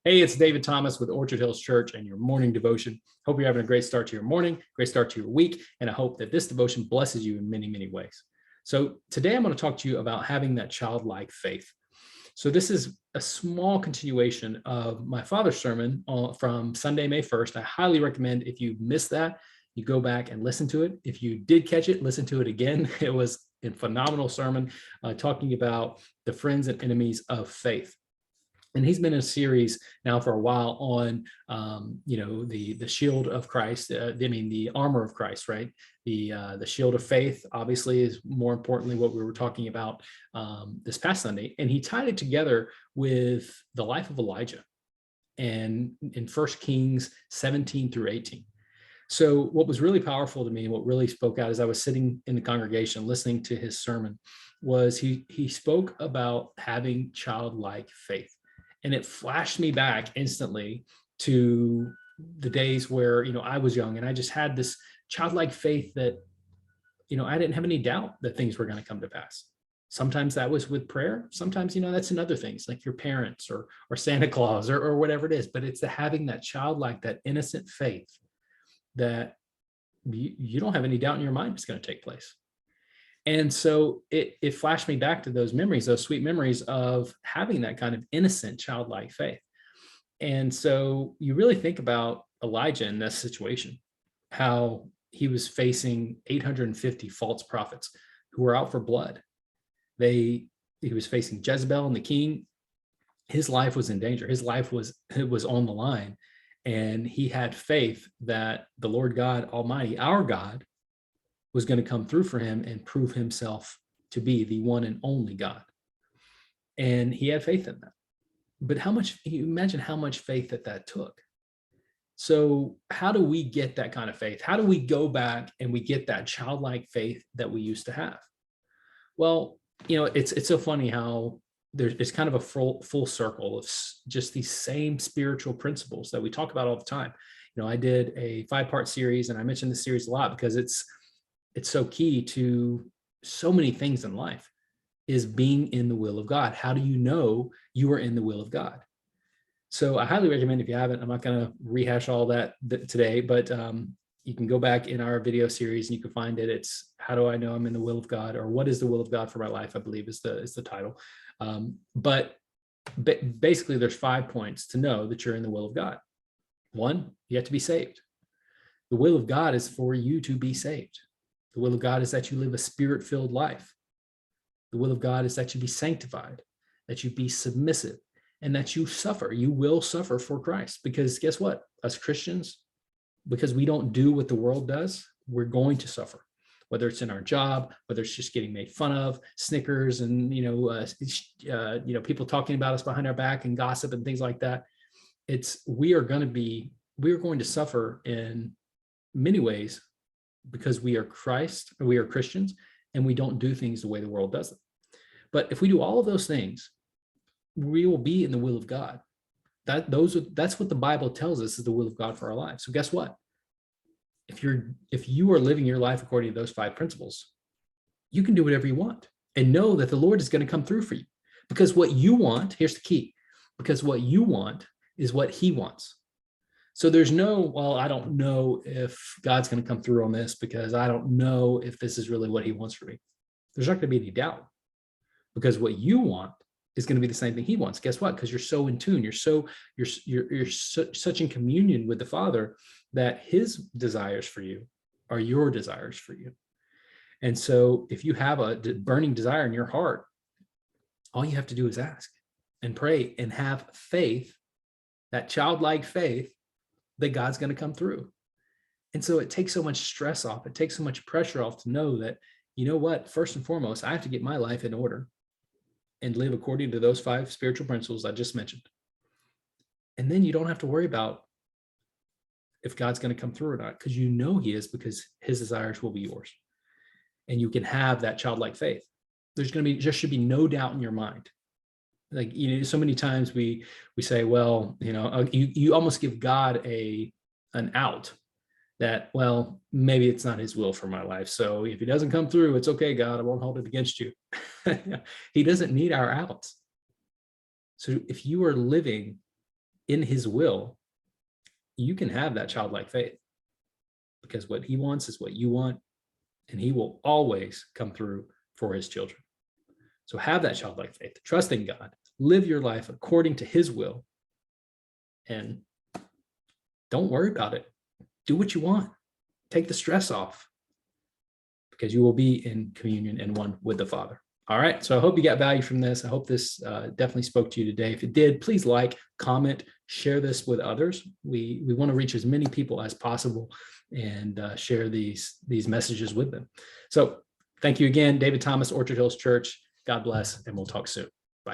Hey, it's David Thomas with Orchard Hills Church and your morning devotion. Hope you're having a great start to your morning, great start to your week, and I hope that this devotion blesses you in many, many ways. So today I'm going to talk to you about having that childlike faith. So this is a small continuation of my father's sermon from Sunday, May 1st. I highly recommend if you missed that, you go back and listen to it. If you did catch it, listen to it again. It was a phenomenal sermon talking about the friends and enemies of faith. And he's been in a series now for a while on, the shield of Christ. The armor of Christ, right? The shield of faith, obviously, is more importantly what we were talking about this past Sunday. And he tied it together with the life of Elijah, and in 1 Kings 17 through 18. So what was really powerful to me, and what really spoke out as I was sitting in the congregation listening to his sermon, was he spoke about having childlike faith. And it flashed me back instantly to the days where, I was young and I just had this childlike faith that, I didn't have any doubt that things were going to come to pass. Sometimes that was with prayer. Sometimes, that's in other things like your parents or Santa Claus or whatever it is. But it's having that childlike, that innocent faith that you don't have any doubt in your mind it's going to take place. And so it flashed me back to those memories, those sweet memories of having that kind of innocent, childlike faith. And so you really think about Elijah in this situation, how he was facing 850 false prophets who were out for blood. He was facing Jezebel and the king. His life was in danger. His life was on the line. And he had faith that the Lord God Almighty, our God, was going to come through for him and prove himself to be the one and only God. And he had faith in that. But you imagine how much faith that took. So how do we get that kind of faith? How do we go back and we get that childlike faith that we used to have? Well, it's so funny how it's kind of a full circle of just these same spiritual principles that we talk about all the time. I did a 5-part series, and I mentioned this series a lot because it's so key to so many things in life, is being in the will of God. How do you know you are in the will of God? So I highly recommend, if you haven't, I'm not going to rehash all that today, but you can go back in our video series and you can find it. It's How Do I Know I'm in the Will of God, or What is the Will of God for My Life, I believe is the title. But basically there's 5 points to know that you're in the will of God. 1, you have to be saved. The will of God is for you to be saved. The will of God is that you live a spirit-filled life. The will of God is that you be sanctified, that you be submissive, and that you suffer. You will suffer for Christ, because guess what? Us Christians, because we don't do what the world does, we're going to suffer. Whether it's in our job, whether it's just getting made fun of, snickers, and people talking about us behind our back and gossip and things like that. We are going to suffer in many ways, because we are Christians, and we don't do things the way the world does them. But if we do all of those things, we will be in the will of God. That's what the Bible tells us is the will of God for our lives. So guess what? If you are living your life according to those 5 principles, you can do whatever you want and know that the Lord is going to come through for you. Because what you want, here's the key, because what you want is what He wants. So there's I don't know if God's going to come through on this, because I don't know if this is really what He wants for me. There's not going to be any doubt, because what you want is going to be the same thing He wants. Guess what? Because you're so in tune, you're such in communion with the Father that His desires for you are your desires for you. And so if you have a burning desire in your heart, all you have to do is ask and pray and have faith, that childlike faith, that God's going to come through. And so it takes so much stress off. It takes so much pressure off to know that, first and foremost, I have to get my life in order and live according to those 5 spiritual principles I just mentioned. And then you don't have to worry about if God's going to come through or not, because He is, because His desires will be yours. And you can have that childlike faith. There should be no doubt in your mind. Like, so many times we say, well, you almost give God an out, that, well, maybe it's not His will for my life. So if He doesn't come through, it's okay, God, I won't hold it against you. He doesn't need our outs. So if you are living in his will, you can have that childlike faith, because what he wants is what you want, and he will always come through for his children. So have that childlike faith, trust in God, live your life according to his will, and don't worry about it. Do what you want. Take the stress off, because you will be in communion and one with the Father. All right. So I hope you got value from this. I hope this definitely spoke to you today. If it did, please like, comment, share this with others. We want to reach as many people as possible and share these messages with them. So thank you again, David Thomas, Orchard Hills Church. God bless, and we'll talk soon.